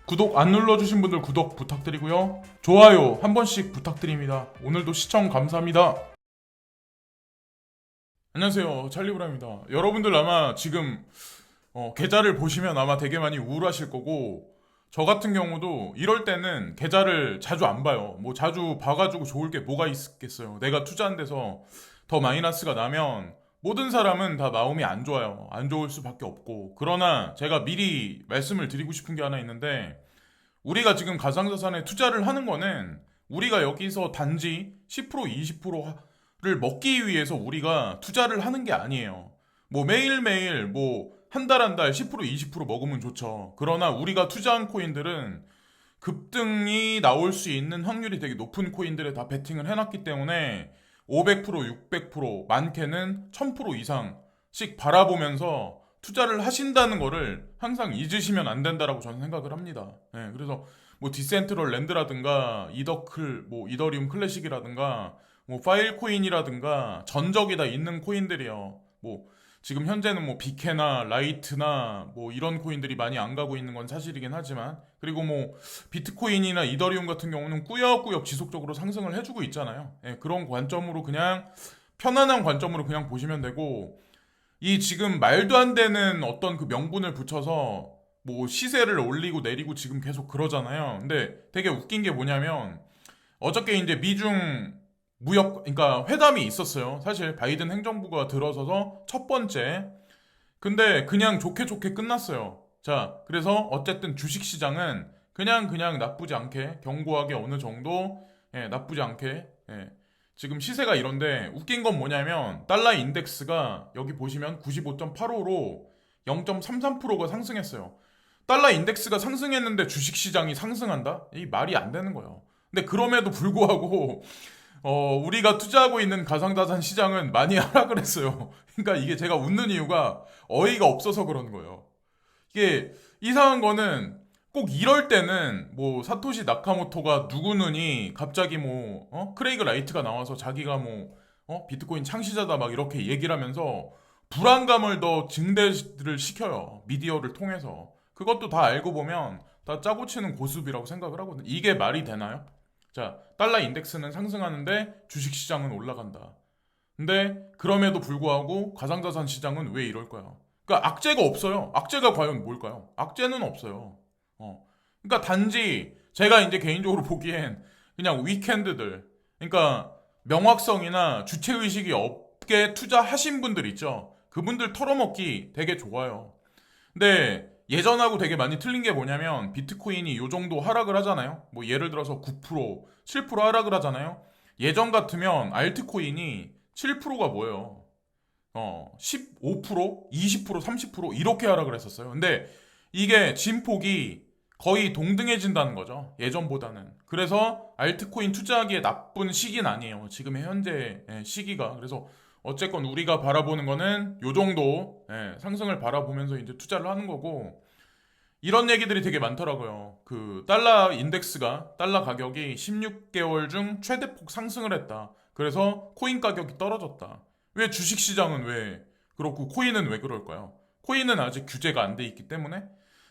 구독 안 눌러주신 분들 구독 부탁드리고요. 좋아요 한 번씩 부탁드립니다. 오늘도 시청 감사합니다. 안녕하세요, 찰리브라입니다. 여러분들 아마 지금 계좌를 보시면 아마 되게 많이 우울하실 거고, 저 같은 경우도 이럴 때는 계좌를 자주 안 봐요. 뭐 자주 봐가지고 좋을 게 뭐가 있겠어요. 내가 투자한 데서 더 마이너스가 나면 모든 사람은 다 마음이 안 좋아요. 안 좋을 수밖에 없고. 그러나 제가 미리 말씀을 드리고 싶은 게 하나 있는데, 우리가 지금 가상자산에 투자를 하는 거는 우리가 여기서 단지 10% 20%를 먹기 위해서 우리가 투자를 하는 게 아니에요. 뭐 매일매일 뭐 한 달 한 달 10% 20% 먹으면 좋죠. 그러나 우리가 투자한 코인들은 급등이 나올 수 있는 확률이 되게 높은 코인들에 다 베팅을 해놨기 때문에 500% 600% 많게는 1000% 이상씩 바라보면서 투자를 하신다는 거를 항상 잊으시면 안 된다라고 저는 생각을 합니다. 네, 그래서 뭐 디센트럴 랜드라든가 뭐 이더리움 클래식이라든가 뭐 파일코인이라든가 전적이 다 있는 코인들이요. 뭐 지금 현재는 뭐 비케나 라이트나 뭐 이런 코인들이 많이 안 가고 있는 건 사실이긴 하지만, 그리고 뭐 비트코인이나 이더리움 같은 경우는 꾸역꾸역 지속적으로 상승을 해주고 있잖아요. 예, 그런 관점으로 그냥 편안한 관점으로 그냥 보시면 되고, 이 지금 말도 안 되는 어떤 그 명분을 붙여서 뭐 시세를 올리고 내리고 지금 계속 그러잖아요. 근데 되게 웃긴 게 뭐냐면, 어저께 이제 미중 무역, 그러니까 회담이 있었어요. 사실 바이든 행정부가 들어서서 첫 번째. 근데 그냥 좋게 좋게 끝났어요. 자, 그래서 어쨌든 주식시장은 그냥 나쁘지 않게 견고하게 어느 정도, 나쁘지 않게, 지금 시세가 이런데, 웃긴 건 뭐냐면 달러 인덱스가 여기 보시면 95.85로 0.33%가 상승했어요. 달러 인덱스가 상승했는데 주식시장이 상승한다? 이 말이 안 되는 거예요. 근데 그럼에도 불구하고 우리가 투자하고 있는 가상자산 시장은 많이 하락을 했어요. 그러니까 이게 제가 웃는 이유가 어이가 없어서 그런 거예요. 이게 이상한 거는, 꼭 이럴 때는 뭐 사토시 나카모토가 누구느니 갑자기 뭐 크레이그 라이트가 나와서 자기가 뭐 비트코인 창시자다 막 이렇게 얘기를 하면서 불안감을 더 증대를 시켜요. 미디어를 통해서. 그것도 다 알고 보면 다 짜고 치는 고수비라고 생각을 하거든요. 이게 말이 되나요? 자, 달러 인덱스는 상승하는데 주식시장은 올라간다. 근데 그럼에도 불구하고 가상자산 시장은 왜 이럴까요? 그러니까 악재가 없어요. 악재가 과연 뭘까요? 악재는 없어요. 그러니까 단지 제가 이제 개인적으로 보기엔 그냥 위켄드들, 그러니까 명확성이나 주체의식이 없게 투자하신 분들 있죠. 그분들 털어먹기 되게 좋아요. 근데 예전하고 되게 많이 틀린 게 뭐냐면, 비트코인이 요 정도 하락을 하잖아요. 뭐 예를 들어서 9%, 7% 하락을 하잖아요. 예전 같으면 알트코인이 7%가 뭐예요? 15%, 20%, 30% 이렇게 하락을 했었어요. 근데 이게 진폭이 거의 동등해진다는 거죠. 예전보다는. 그래서 알트코인 투자하기에 나쁜 시기는 아니에요. 지금의 현재 시기가. 그래서 어쨌건 우리가 바라보는 거는 요 정도 상승을 바라보면서 이제 투자를 하는 거고, 이런 얘기들이 되게 많더라고요. 그 달러 인덱스가, 달러 가격이 16개월 중 최대폭 상승을 했다. 그래서 코인 가격이 떨어졌다. 왜 주식시장은 왜 그렇고 코인은 왜 그럴까요? 코인은 아직 규제가 안 돼 있기 때문에.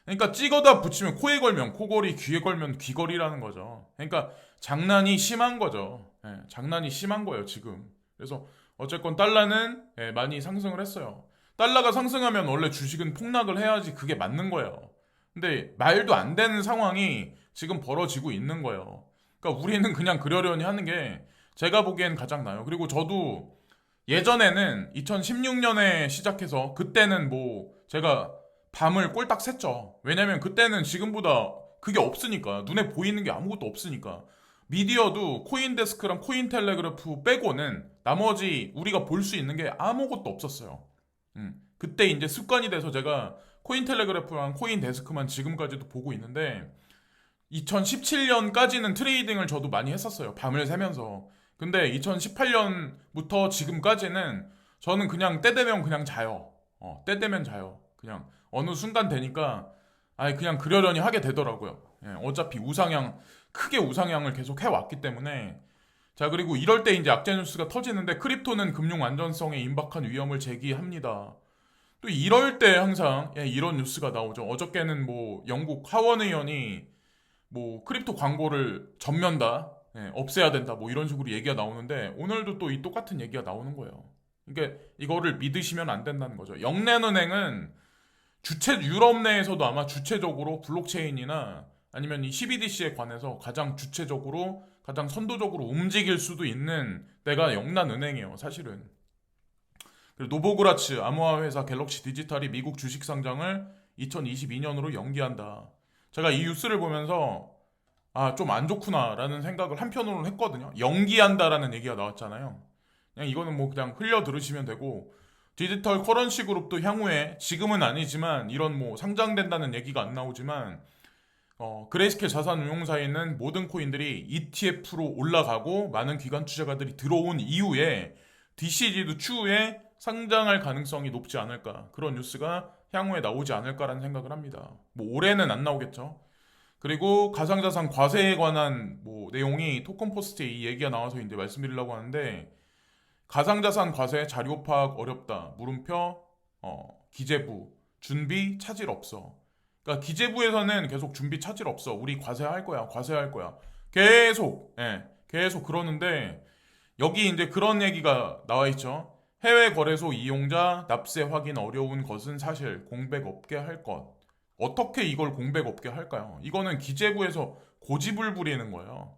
그러니까 찍어다 붙이면 코에 걸면 코걸이, 귀에 걸면 귀걸이라는 거죠. 그러니까 장난이 심한 거죠. 장난이 심한 거예요, 지금. 그래서 어쨌건 달러는 많이 상승을 했어요. 달러가 상승하면 원래 주식은 폭락을 해야지 그게 맞는 거예요. 근데 말도 안 되는 상황이 지금 벌어지고 있는 거예요. 그러니까 우리는 그냥 그러려니 하는 게 제가 보기엔 가장 나아요. 그리고 저도 예전에는 2016년에 시작해서, 그때는 뭐 제가 밤을 꼴딱 샜죠. 왜냐면 그때는 지금보다 그게 없으니까, 눈에 보이는 게 아무것도 없으니까. 미디어도 코인데스크랑 코인텔레그래프 빼고는 나머지 우리가 볼 수 있는 게 아무것도 없었어요. 그때 이제 습관이 돼서 제가 코인텔레그래프랑 코인데스크만 지금까지도 보고 있는데, 2017년까지는 트레이딩을 저도 많이 했었어요. 밤을 새면서. 근데 2018년부터 지금까지는 저는 그냥 때 되면 그냥 자요. 때 되면 자요. 그냥 어느 순간 되니까 아예 그냥 그러려니 하게 되더라고요. 어차피 크게 우상향을 계속 해왔기 때문에. 자, 그리고 이럴 때 이제 악재 뉴스가 터지는데, 크립토는 금융 안전성에 임박한 위험을 제기합니다. 또 이럴 때 항상 이런 뉴스가 나오죠. 어저께는 뭐 영국 하원 의원이 뭐 크립토 광고를 전면 다 없애야 된다 뭐 이런 식으로 얘기가 나오는데 오늘도 또 이 똑같은 얘기가 나오는 거예요. 그러니까 이거를 믿으시면 안 된다는 거죠. 영렌은행은 유럽 내에서도 아마 주체적으로 블록체인이나 아니면 이 CBDC에 관해서 가장 주체적으로 가장 선도적으로 움직일 수도 있는 데가 영란은행이에요, 사실은. 그리고 노보그라츠 암호화 회사 갤럭시 디지털이 미국 주식 상장을 2022년으로 연기한다. 제가 이 뉴스를 보면서 좀 안 좋구나라는 생각을 한편으로는 했거든요. 연기한다라는 얘기가 나왔잖아요. 그냥 이거는 뭐 그냥 흘려 들으시면 되고 디지털 커런시 그룹도 향후에 지금은 아니지만 이런 뭐 상장된다는 얘기가 안 나오지만 그레이스케일 자산운용사에 있는 모든 코인들이 ETF로 올라가고 많은 기관 투자가들이 들어온 이후에 DCG도 추후에 상장할 가능성이 높지 않을까 그런 뉴스가 향후에 나오지 않을까라는 생각을 합니다. 뭐 올해는 안 나오겠죠. 그리고 가상자산 과세에 관한 뭐 내용이 토큰 포스트에 이 얘기가 나와서 이제 말씀드리려고 하는데 가상자산 과세 자료 파악 어렵다. 물음표 기재부 준비 차질 없어. 그러니까 기재부에서는 계속 준비 차질 없어. 우리 과세할 거야. 과세할 거야. 계속 그러는데 여기 이제 그런 얘기가 나와 있죠. 해외 거래소 이용자 납세 확인 어려운 것은 사실 공백 없게 할 것. 어떻게 이걸 공백 없게 할까요? 이거는 기재부에서 고집을 부리는 거예요.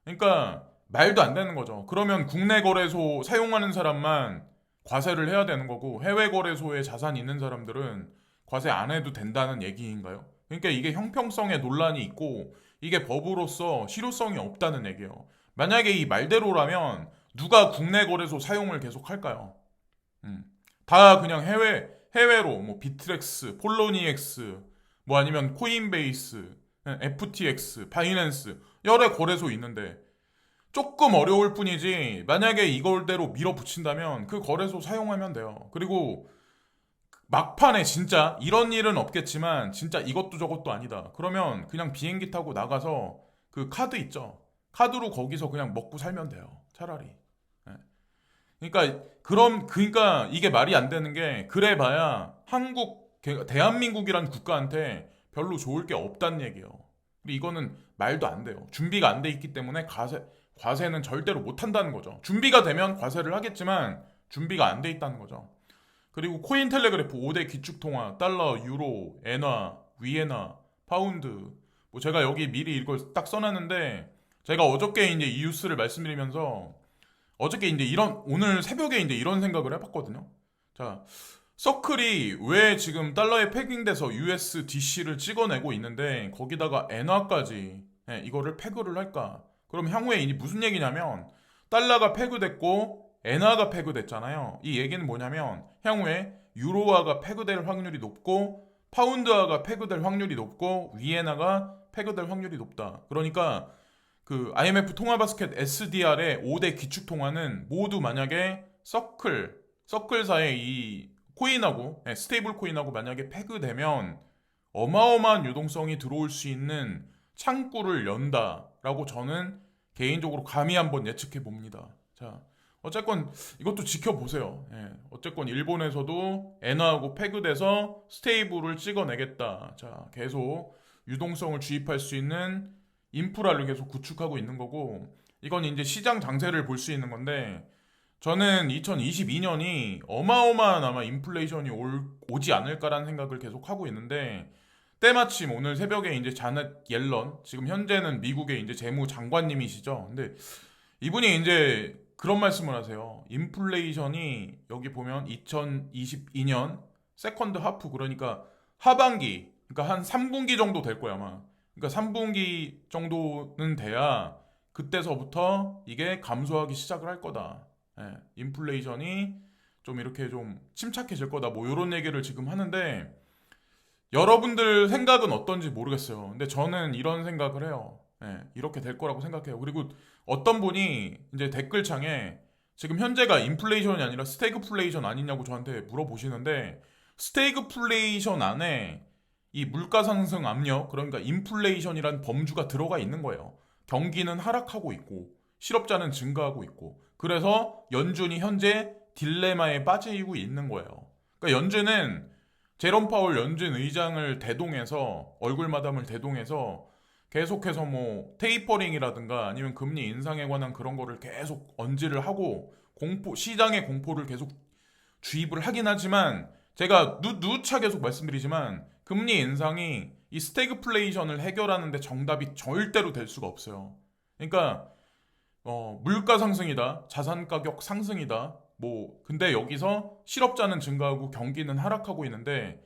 그러니까 말도 안 되는 거죠. 그러면 국내 거래소 사용하는 사람만 과세를 해야 되는 거고 해외 거래소에 자산이 있는 사람들은 과세 안 해도 된다는 얘기인가요? 그러니까 이게 형평성에 논란이 있고 이게 법으로서 실효성이 없다는 얘기예요. 만약에 이 말대로라면 누가 국내 거래소 사용을 계속 할까요? 다 그냥 해외로 뭐 비트렉스, 폴로니엑스, 뭐 아니면 코인베이스, FTX, 바이낸스 여러 거래소 있는데 조금 어려울 뿐이지 만약에 이걸대로 밀어붙인다면 그 거래소 사용하면 돼요. 그리고 막판에 진짜 이런 일은 없겠지만 진짜 이것도 저것도 아니다. 그러면 그냥 비행기 타고 나가서 그 카드 있죠. 카드로 거기서 그냥 먹고 살면 돼요. 차라리. 예. 그러니까 이게 말이 안 되는 게 그래봐야 대한민국이란 국가한테 별로 좋을 게 없다는 얘기예요. 그리고 이거는 말도 안 돼요. 준비가 안 돼 있기 때문에 과세는 절대로 못 한다는 거죠. 준비가 되면 과세를 하겠지만 준비가 안 돼 있다는 거죠. 그리고 코인텔레그래프 5대 기축통화 달러, 유로, 엔화, 위에나, 파운드 뭐 제가 여기 미리 이걸 딱 써놨는데 제가 어저께 이제 이 뉴스를 말씀드리면서 어저께 이제 오늘 새벽에 이제 이런 생각을 해봤거든요. 자, 서클이 왜 지금 달러에 패깅돼서 USDC를 찍어내고 있는데 거기다가 엔화까지 이거를 패그를 할까? 그럼 향후에 이제 무슨 얘기냐면 달러가 패그됐고 엔화가 패그됐잖아요. 이 얘기는 뭐냐면 향후에 유로화가 패그될 확률이 높고 파운드화가 패그될 확률이 높고 위엔화가 패그될 확률이 높다. 그러니까 그 IMF 통화바스켓 SDR의 5대 기축통화는 모두 만약에 서클사의 이 코인하고 스테이블 코인하고 만약에 패그되면 어마어마한 유동성이 들어올 수 있는 창구를 연다라고 저는 개인적으로 감히 한번 예측해 봅니다. 자, 어쨌건 이것도 지켜보세요. 어쨌건 일본에서도 엔화하고 패그돼서 스테이블을 찍어내겠다. 자, 계속 유동성을 주입할 수 있는 인프라를 계속 구축하고 있는 거고 이건 이제 시장 장세를 볼 수 있는 건데 저는 2022년이 어마어마한 아마 인플레이션이 오지 않을까라는 생각을 계속 하고 있는데 때마침 오늘 새벽에 이제 자넷 옐런 지금 현재는 미국의 이제 재무장관님이시죠. 근데 이분이 이제 그런 말씀을 하세요. 인플레이션이 여기 보면 2022년 세컨드 하프 그러니까 하반기 그러니까 한 3분기 정도 될 거야 아마. 그러니까 3분기 정도는 돼야 그때서부터 이게 감소하기 시작을 할 거다. 인플레이션이 좀 이렇게 좀 침착해질 거다. 뭐 이런 얘기를 지금 하는데 여러분들 생각은 어떤지 모르겠어요. 근데 저는 이런 생각을 해요. 이렇게 될 거라고 생각해요. 그리고 어떤 분이 이제 댓글창에 지금 현재가 인플레이션이 아니라 스태그플레이션 아니냐고 저한테 물어보시는데 스태그플레이션 안에 이 물가 상승 압력 그러니까 인플레이션이란 범주가 들어가 있는 거예요. 경기는 하락하고 있고 실업자는 증가하고 있고 그래서 연준이 현재 딜레마에 빠지고 있는 거예요. 그러니까 연준은 제롬 파월 연준 의장을 대동해서 얼굴 마담을 대동해서 계속해서 뭐 테이퍼링이라든가 아니면 금리 인상에 관한 그런 거를 계속 언지를 하고 시장의 공포를 계속 주입을 하긴 하지만 제가 누차 계속 말씀드리지만 금리 인상이 이 스태그플레이션을 해결하는 데 정답이 절대로 될 수가 없어요. 그러니까 물가 상승이다, 자산 가격 상승이다. 뭐 근데 여기서 실업자는 증가하고 경기는 하락하고 있는데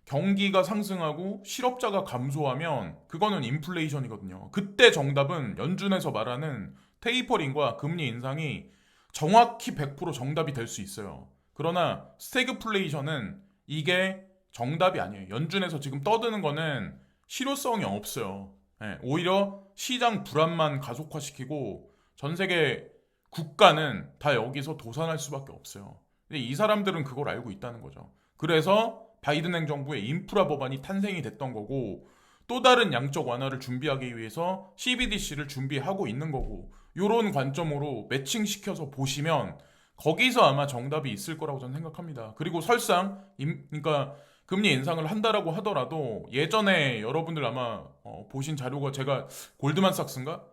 경기가 상승하고 실업자가 감소하면 그거는 인플레이션이거든요. 그때 정답은 연준에서 말하는 테이퍼링과 금리 인상이 정확히 100% 정답이 될 수 있어요. 그러나 스태그플레이션은 이게 정답이 아니에요. 연준에서 지금 떠드는 거는 실효성이 없어요. 예, 오히려 시장 불안만 가속화시키고 전 세계 국가는 다 여기서 도산할 수밖에 없어요. 근데 이 사람들은 그걸 알고 있다는 거죠. 그래서 바이든 행정부의 인프라 법안이 탄생이 됐던 거고 또 다른 양적 완화를 준비하기 위해서 CBDC를 준비하고 있는 거고 이런 관점으로 매칭시켜서 보시면 거기서 아마 정답이 있을 거라고 저는 생각합니다. 그리고 설상 그러니까 금리 인상을 한다라고 하더라도 예전에 여러분들 아마 보신 자료가 제가 골드만삭스인가?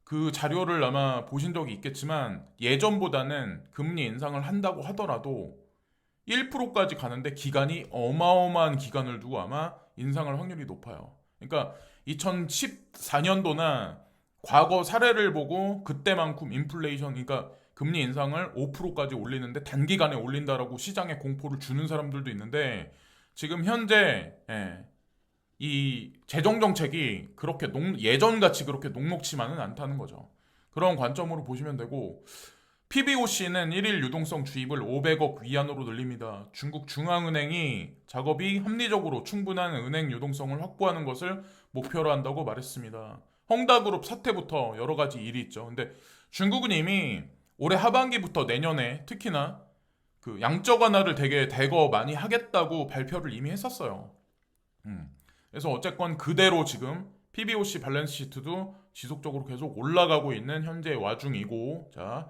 그 자료를 아마 보신 적이 있겠지만 예전보다는 금리 인상을 한다고 하더라도 1%까지 가는데 기간이 어마어마한 기간을 두고 아마 인상할 확률이 높아요. 그러니까 2014년도나 과거 사례를 보고 그때만큼 인플레이션, 그러니까 금리 인상을 5%까지 올리는데 단기간에 올린다라고 시장에 공포를 주는 사람들도 있는데 지금 현재 이 재정 정책이 그렇게 예전같이 그렇게 녹록치만은 않다는 거죠. 그런 관점으로 보시면 되고 PBOC는 1일 유동성 주입을 500억 위안으로 늘립니다. 중국 중앙은행이 작업이 합리적으로 충분한 은행 유동성을 확보하는 것을 목표로 한다고 말했습니다. 헝다그룹 사태부터 여러 가지 일이 있죠. 근데 중국은 이미 올해 하반기부터 내년에 특히나 그 양적 완화를 되게 대거 많이 하겠다고 발표를 이미 했었어요. 그래서 어쨌건 그대로 지금 PBOC 밸런스 시트도 지속적으로 계속 올라가고 있는 현재 와중이고, 자,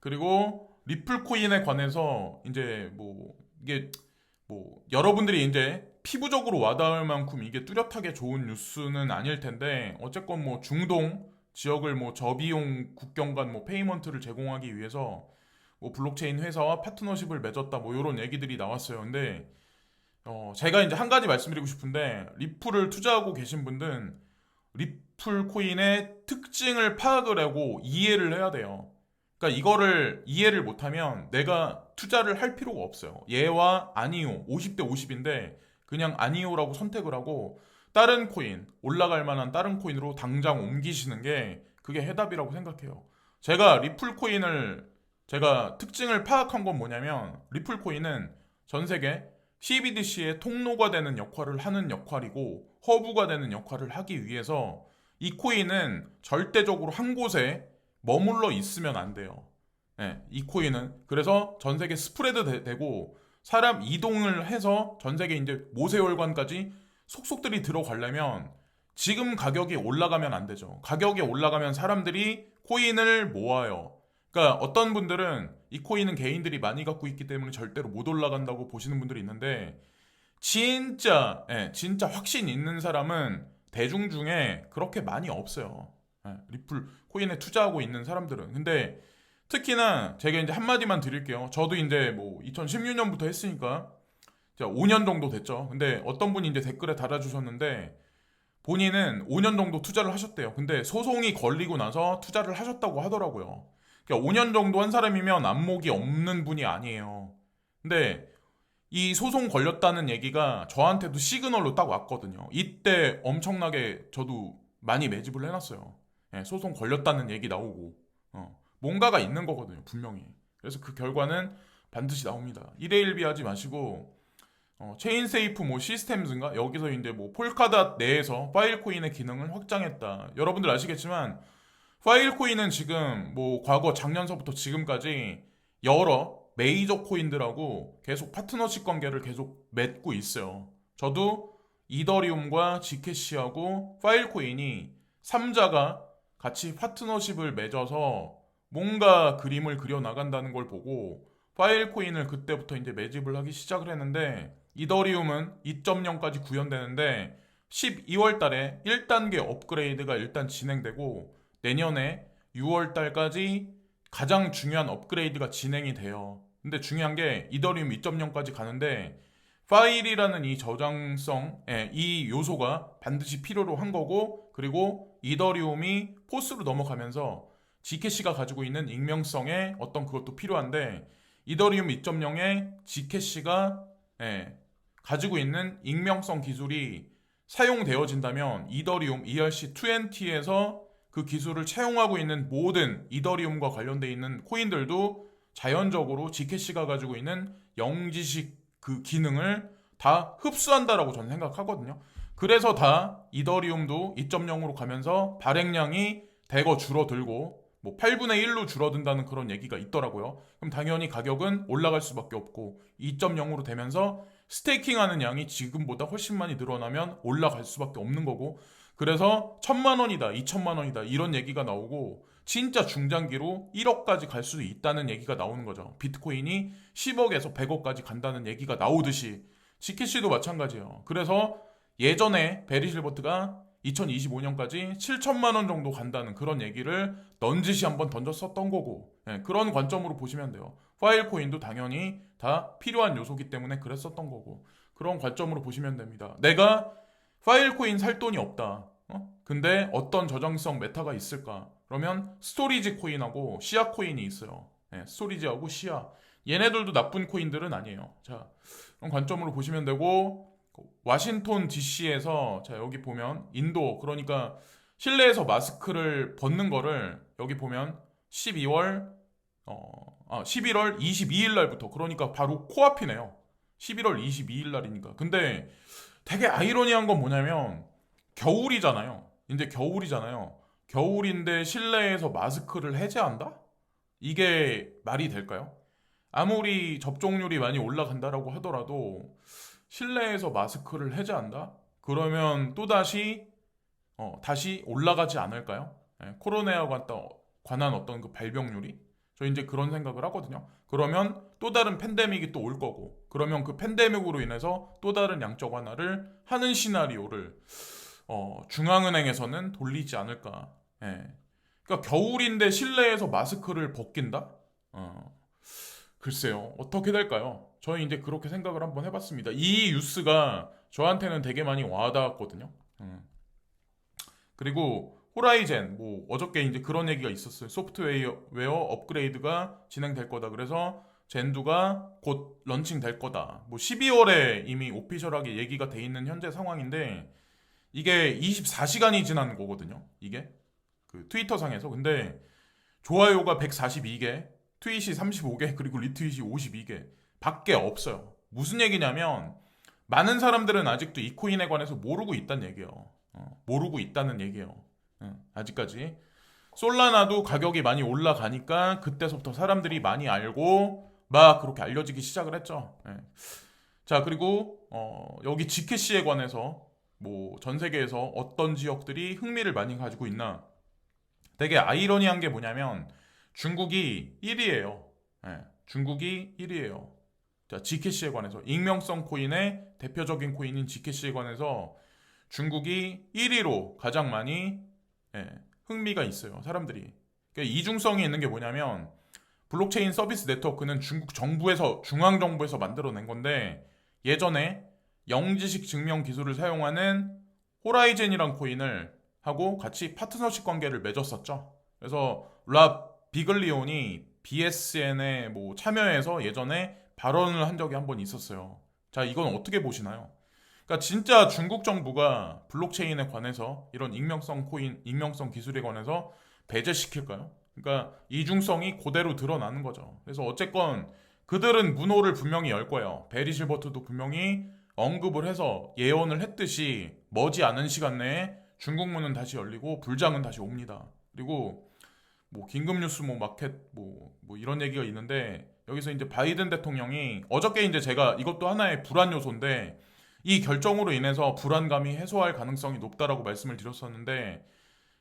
그리고 리플 코인에 관해서 이제 뭐 이게 뭐 여러분들이 이제 피부적으로 와닿을 만큼 이게 뚜렷하게 좋은 뉴스는 아닐 텐데 어쨌건 뭐 중동 지역을 뭐 저비용 국경 간 뭐 페이먼트를 제공하기 위해서 뭐 블록체인 회사와 파트너십을 맺었다 뭐 이런 얘기들이 나왔어요. 근데 제가 이제 한 가지 말씀드리고 싶은데 리플을 투자하고 계신 분들은 리플 코인의 특징을 파악을 하고 이해를 해야 돼요. 그러니까 이거를 이해를 못하면 내가 투자를 할 필요가 없어요. 예와 아니요. 50대 50인데 그냥 아니요라고 선택을 하고 다른 코인, 올라갈 만한 다른 코인으로 당장 옮기시는 게 그게 해답이라고 생각해요. 제가 리플 코인을 제가 특징을 파악한 건 뭐냐면 리플 코인은 전 세계 CBDC의 통로가 되는 역할을 하는 역할이고 허브가 되는 역할을 하기 위해서 이 코인은 절대적으로 한 곳에 머물러 있으면 안 돼요. 네, 이 코인은 그래서 전 세계 스프레드 되고 사람 이동을 해서 전 세계 이제 모세혈관까지 속속들이 들어가려면 지금 가격이 올라가면 안 되죠. 가격이 올라가면 사람들이 코인을 모아요. 그러니까 어떤 분들은 이 코인은 개인들이 많이 갖고 있기 때문에 절대로 못 올라간다고 보시는 분들이 있는데 진짜 확신 있는 사람은 대중 중에 그렇게 많이 없어요. 리플 코인에 투자하고 있는 사람들은. 근데 특히나 제가 이제 한마디만 드릴게요. 저도 이제 뭐 2016년부터 했으니까 5년 정도 됐죠. 근데 어떤 분이 이제 댓글에 달아주셨는데 본인은 5년 정도 투자를 하셨대요. 근데 소송이 걸리고 나서 투자를 하셨다고 하더라고요. 그러니까 5년 정도 한 사람이면 안목이 없는 분이 아니에요. 근데 이 소송 걸렸다는 얘기가 저한테도 시그널로 딱 왔거든요. 이때 엄청나게 저도 많이 매집을 해놨어요. 소송 걸렸다는 얘기 나오고 뭔가가 있는 거거든요, 분명히. 그래서 그 결과는 반드시 나옵니다. 1회 1비 하지 마시고 체인 세이프 뭐 시스템즈인가 여기서 이제 뭐 폴카닷 내에서 파일 코인의 기능을 확장했다. 여러분들 아시겠지만 파일 코인은 지금 뭐 과거 작년서부터 지금까지 여러 메이저 코인들하고 계속 파트너십 관계를 계속 맺고 있어요. 저도 이더리움과 지캐시하고 파일 코인이 3자가 같이 파트너십을 맺어서 뭔가 그림을 그려 나간다는 걸 보고 파일 코인을 그때부터 이제 매집을 하기 시작을 했는데 이더리움은 2.0까지 구현되는데 12월 달에 1단계 업그레이드가 일단 진행되고 내년에 6월 달까지 가장 중요한 업그레이드가 진행이 돼요. 근데 중요한 게 이더리움 2.0까지 가는데 파일이라는 이 저장성, 이 요소가 반드시 필요로 한 거고 그리고 이더리움이 포스로 넘어가면서 G캐시가 가지고 있는 익명성의 어떤 그것도 필요한데 이더리움 2.0에 G캐시가 가지고 있는 익명성 기술이 사용되어진다면 이더리움 ERC20에서 그 기술을 채용하고 있는 모든 이더리움과 관련되어 있는 코인들도 자연적으로 G캐시가 가지고 있는 영지식 그 기능을 다 흡수한다라고 저는 생각하거든요. 그래서 다 이더리움도 2.0으로 가면서 발행량이 대거 줄어들고 뭐 8분의 1로 줄어든다는 그런 얘기가 있더라고요. 그럼 당연히 가격은 올라갈 수밖에 없고 2.0으로 되면서 스테이킹하는 양이 지금보다 훨씬 많이 늘어나면 올라갈 수밖에 없는 거고 그래서 1,000만 원이다, 2,000만 원이다 이런 얘기가 나오고 진짜 중장기로 1억까지 갈 수도 있다는 얘기가 나오는 거죠. 비트코인이 10억에서 100억까지 간다는 얘기가 나오듯이 지캐시도 마찬가지예요. 그래서 예전에 베리 실버트가 2025년까지 7천만 원 정도 간다는 그런 얘기를 넌지시 한번 던졌었던 거고 그런 관점으로 보시면 돼요. 파일 코인도 당연히 다 필요한 요소기 때문에 그랬었던 거고 그런 관점으로 보시면 됩니다. 내가 파일 코인 살 돈이 없다. 근데 어떤 저장성 메타가 있을까? 그러면 스토리지 코인하고 시아 코인이 있어요. 스토리지하고 시아. 얘네들도 나쁜 코인들은 아니에요. 자, 그런 관점으로 보시면 되고 와싱턴 DC에서 자 여기 보면 인도 그러니까 실내에서 마스크를 벗는 거를 여기 보면 11월 22일 날부터 그러니까 바로 코앞이네요. 11월 22일 날이니까. 근데 되게 아이러니한 건 뭐냐면 겨울이잖아요. 이제 겨울이잖아요. 겨울인데 실내에서 마스크를 해제한다? 이게 말이 될까요? 아무리 접종률이 많이 올라간다라고 하더라도 실내에서 마스크를 해제한다? 그러면 또다시 다시 올라가지 않을까요? 코로나와 관한 어떤 그 발병률이? 저 이제 그런 생각을 하거든요. 그러면 또 다른 팬데믹이 또 올 거고 그러면 그 팬데믹으로 인해서 또 다른 양적 완화를 하는 시나리오를 중앙은행에서는 돌리지 않을까. 그러니까 겨울인데 실내에서 마스크를 벗긴다? 글쎄요. 어떻게 될까요? 저는 이제 그렇게 생각을 한번 해봤습니다. 이 뉴스가 저한테는 되게 많이 와닿았거든요. 그리고 호라이젠, 뭐 어저께 이제 그런 얘기가 있었어요. 소프트웨어 업그레이드가 진행될 거다. 그래서 젠두가 곧 런칭 될 거다. 뭐 12월에 이미 오피셜하게 얘기가 돼 있는 현재 상황인데 이게 24시간이 지난 거거든요. 이게 그 트위터 상에서. 근데 좋아요가 142개, 트윗이 35개, 그리고 리트윗이 52개 밖에 없어요. 무슨 얘기냐면 많은 사람들은 아직도 이 코인에 관해서 모르고 있다는 얘기예요. 모르고 있다는 얘기예요. 아직까지. 솔라나도 가격이 많이 올라가니까 그때서부터 사람들이 많이 알고 막 그렇게 알려지기 시작을 했죠. 자, 그리고 여기 지캐시에 관해서 뭐 전 세계에서 어떤 지역들이 흥미를 많이 가지고 있나? 되게 아이러니한 게 뭐냐면 중국이 1위예요. 중국이 1위예요. 자, 지캐시에 관해서 익명성 코인의 대표적인 코인인 지캐시에 관해서 중국이 1위로 가장 많이 흥미가 있어요. 사람들이. 그러니까 이중성이 있는 게 뭐냐면 블록체인 서비스 네트워크는 중국 정부에서 중앙 정부에서 만들어낸 건데 예전에 영지식 증명 기술을 사용하는 호라이젠이란 코인을 하고 같이 파트너십 관계를 맺었었죠. 그래서 라 비글리온이 BSN에 뭐 참여해서 예전에 발언을 한 적이 한 번 있었어요. 자, 이건 어떻게 보시나요? 그러니까 진짜 중국 정부가 블록체인에 관해서 이런 익명성 코인, 익명성 기술에 관해서 배제시킬까요? 그러니까 이중성이 그대로 드러나는 거죠. 그래서 어쨌건 그들은 문호를 분명히 열 거예요. 베리 실버트도 분명히 언급을 해서 예언을 했듯이 머지않은 시간 내에 중국 문은 다시 열리고 불장은 다시 옵니다. 그리고 뭐 긴급 뉴스 뭐 마켓 뭐 이런 얘기가 있는데 여기서 이제 바이든 대통령이 어저께 이제 제가 이것도 하나의 불안 요소인데 이 결정으로 인해서 불안감이 해소할 가능성이 높다라고 말씀을 드렸었는데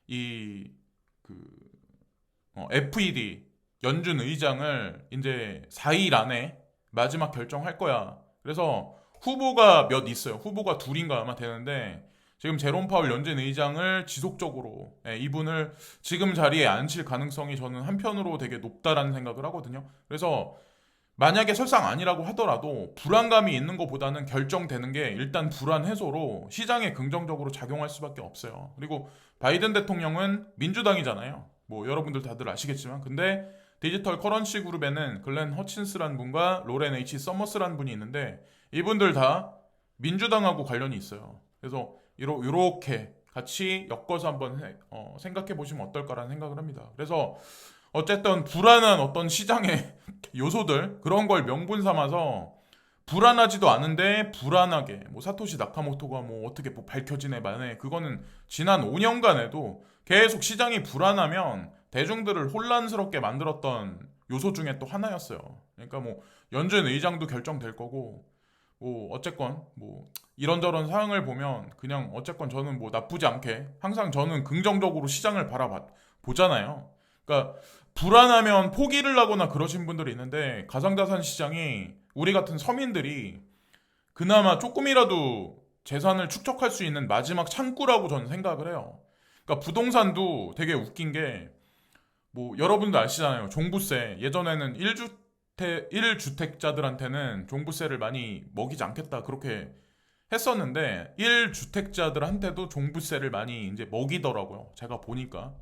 이 그 FED 연준 의장을 이제 4일 안에 마지막 결정할 거야. 그래서 후보가 몇 있어요. 후보가 둘인가 아마 되는데 지금 제롬 파월 연준 의장을 지속적으로 이분을 지금 자리에 앉힐 가능성이 저는 한편으로 되게 높다라는 생각을 하거든요. 그래서 만약에 설상 아니라고 하더라도 불안감이 있는 것보다는 결정되는 게 일단 불안 해소로 시장에 긍정적으로 작용할 수밖에 없어요. 그리고 바이든 대통령은 민주당이잖아요. 뭐 여러분들 다들 아시겠지만 근데 디지털 커런시 그룹에는 글렌 허친스라는 분과 로렌 H 서머스라는 분이 있는데 이분들 다 민주당하고 관련이 있어요. 그래서 이렇게 같이 엮어서 한번 생각해 보시면 어떨까라는 생각을 합니다. 그래서 어쨌든 불안한 어떤 시장의 요소들 그런 걸 명분 삼아서 불안하지도 않은데 불안하게 뭐 사토시 나카모토가 뭐 어떻게 뭐 밝혀지네 마네 그거는 지난 5년간에도 계속 시장이 불안하면 대중들을 혼란스럽게 만들었던 요소 중에 또 하나였어요. 그러니까 뭐 연준 의장도 결정될 거고 뭐 어쨌건 뭐 이런저런 상황을 보면 그냥 어쨌건 저는 뭐 나쁘지 않게 항상 저는 긍정적으로 시장을 보잖아요. 그러니까 불안하면 포기를 하거나 그러신 분들이 있는데 가상자산 시장이 우리 같은 서민들이 그나마 조금이라도 재산을 축적할 수 있는 마지막 창구라고 저는 생각을 해요. 그러니까 부동산도 되게 웃긴 게 뭐 여러분도 아시잖아요. 종부세 예전에는 1주택자들한테는 종부세를 많이 먹이지 않겠다 그렇게 했었는데 1주택자들한테도 종부세를 많이 이제 먹이더라고요. 제가 보니까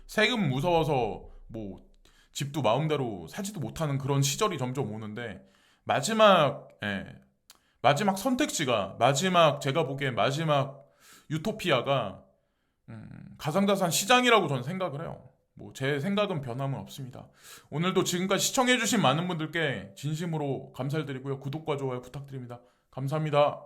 세금 무서워서 뭐 집도 마음대로 사지도 못하는 그런 시절이 점점 오는데 마지막 선택지가 마지막 제가 보기엔 마지막 유토피아가 가상자산 시장이라고 저는 생각을 해요. 뭐 제 생각은 변함은 없습니다. 오늘도 지금까지 시청해주신 많은 분들께 진심으로 감사드리고요. 구독과 좋아요 부탁드립니다. 감사합니다.